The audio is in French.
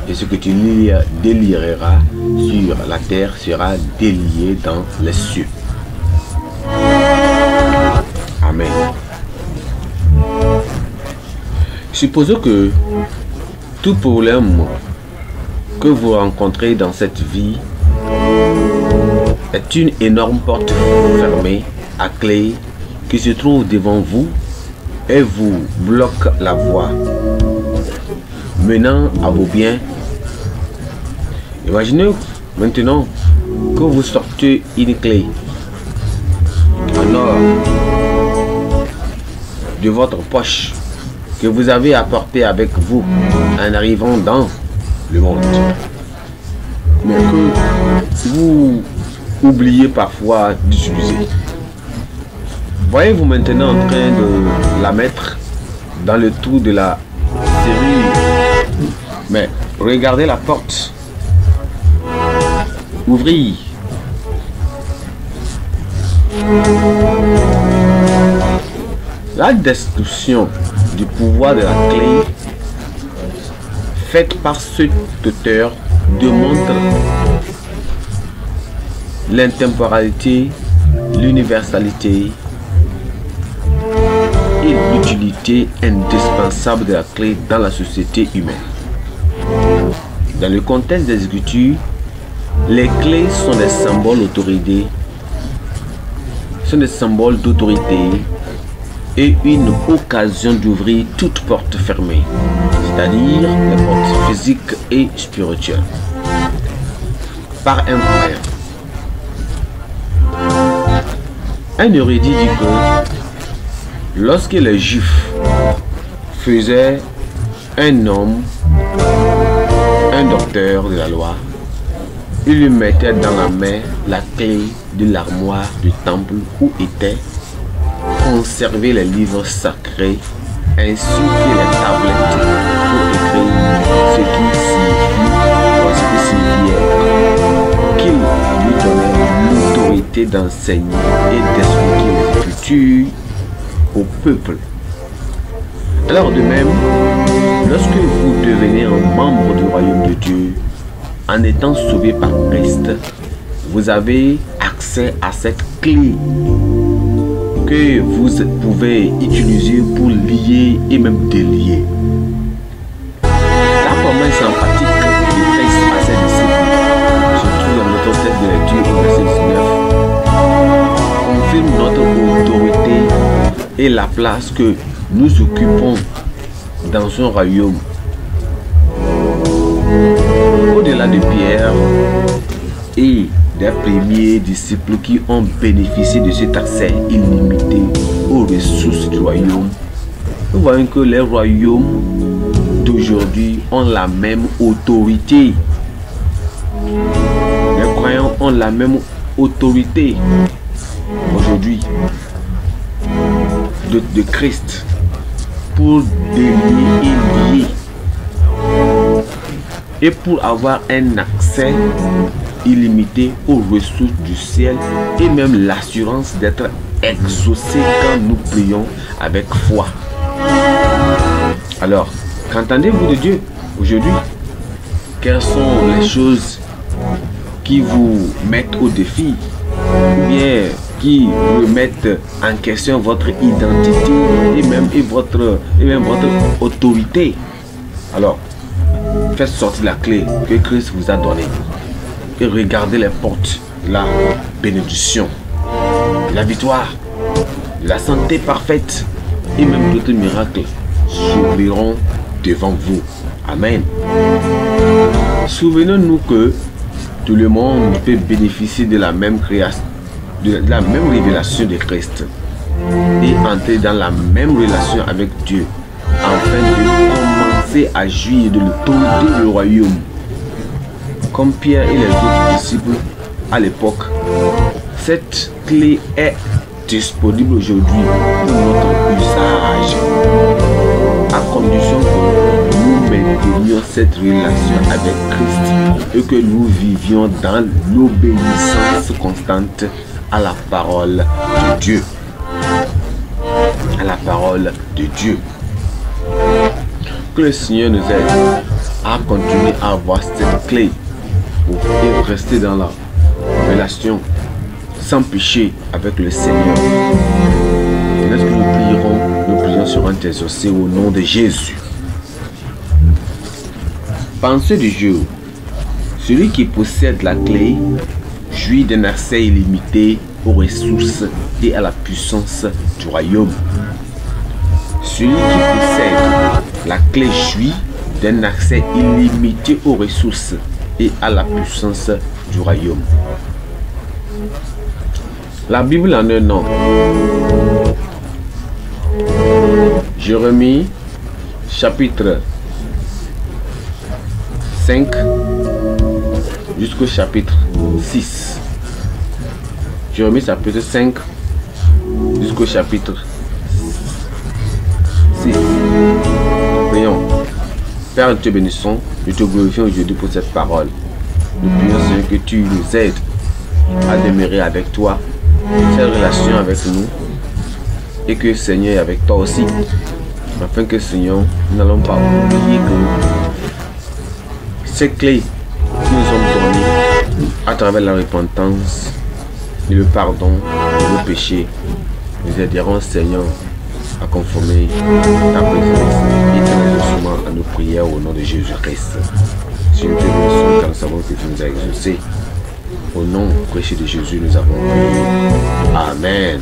et ce que tu délieras sur la terre sera délié dans les cieux. Amen. Supposons que tout problème que vous rencontrez dans cette vie est une énorme porte fermée à clé qui se trouve devant vous et vous bloque la voie menant à vos biens. Imaginez maintenant que vous sortez une clé en or de votre poche que vous avez apporté avec vous en arrivant dans le monde, mais que vous oubliez parfois d'utiliser. Voyez-vous maintenant en train de la mettre dans le trou de la serrure, mais regardez la porte. Ouvrez. La description du pouvoir de la clé faite par cet auteur démontre l'intemporalité, l'universalité et l'utilité indispensable de la clé dans la société humaine. Dans le contexte des Écritures, les clés sont des symboles d'autorité, et une occasion d'ouvrir toute porte fermée, c'est-à-dire les portes physiques et spirituelles, par un croyant. Un érudit dit que lorsque les Juifs faisaient un homme, un docteur de la loi, ils lui mettaient dans la main la clé de l'armoire du temple où étaient conserver les livres sacrés ainsi que les tablettes pour écrire ce qui signifiait qu'il lui donnait l'autorité d'enseigner et d'expliquer les Écritures au peuple. Alors de même, lorsque vous devenez un membre du royaume de Dieu, en étant sauvé par Christ, vous avez accès à cette clé que vous pouvez utiliser pour lier et même délier. La promesse emphatique de Christ à ses disciples, surtout dans notre texte de lecture au verset 19, confirme notre autorité et la place que nous occupons dans son royaume. Au-delà de Pierre et des premiers disciples qui ont bénéficié de cet accès illimité aux ressources du royaume, nous voyons que les royaumes d'aujourd'hui ont la même autorité. Les croyants ont la même autorité aujourd'hui de Christ pour délier et lier et pour avoir un accès illimité aux ressources du ciel et même l'assurance d'être exaucé quand nous prions avec foi. Alors, qu'entendez-vous de Dieu aujourd'hui? Quelles sont les choses qui vous mettent au défi ou bien qui remettent en question votre identité et même votre autorité? Alors, faites sortir la clé que Christ vous a donnée et regardez les portes de la bénédiction, de la victoire, de la santé parfaite et même d'autres miracles s'ouvriront devant vous. Amen. Souvenons-nous que tout le monde peut bénéficier de la même création, de la même révélation de Christ et entrer dans la même relation avec Dieu afin de commencer à jouir de l'autorité du royaume. Comme Pierre et les autres disciples à l'époque, cette clé est disponible aujourd'hui pour notre usage, à condition que nous maintenions cette relation avec Christ et que nous vivions dans l'obéissance constante à la parole de Dieu. À la parole de Dieu. Que le Seigneur nous aide à continuer à avoir cette clé et rester dans la relation sans péché avec le Seigneur. Lorsque nous prions seront exaucés au nom de Jésus. Pensez du jour. Celui qui possède la clé jouit d'un accès illimité aux ressources et à la puissance du royaume. Celui qui possède la clé jouit d'un accès illimité aux ressources et à la puissance du royaume. La Bible en un nom. Jérémie chapitre 5 jusqu'au chapitre 6. Jérémie chapitre 5 jusqu'au chapitre 6. Prions. Père, nous te bénissons, nous te glorifions aujourd'hui pour cette parole. Nous prions, Seigneur, que tu nous aides à demeurer avec toi, cette relation avec nous, et que Seigneur est avec toi aussi, afin que Seigneur, nous n'allons pas oublier que ces clés qui nous ont données à travers la repentance et le pardon de nos péchés, nous aiderons, Seigneur, à conformer ta présence et ton exaucement à nos prières au nom de Jésus-Christ. Si nous te bénissons, car nous savons que tu nous as exaucés. Au nom précieux de Jésus, nous avons prié. Amen.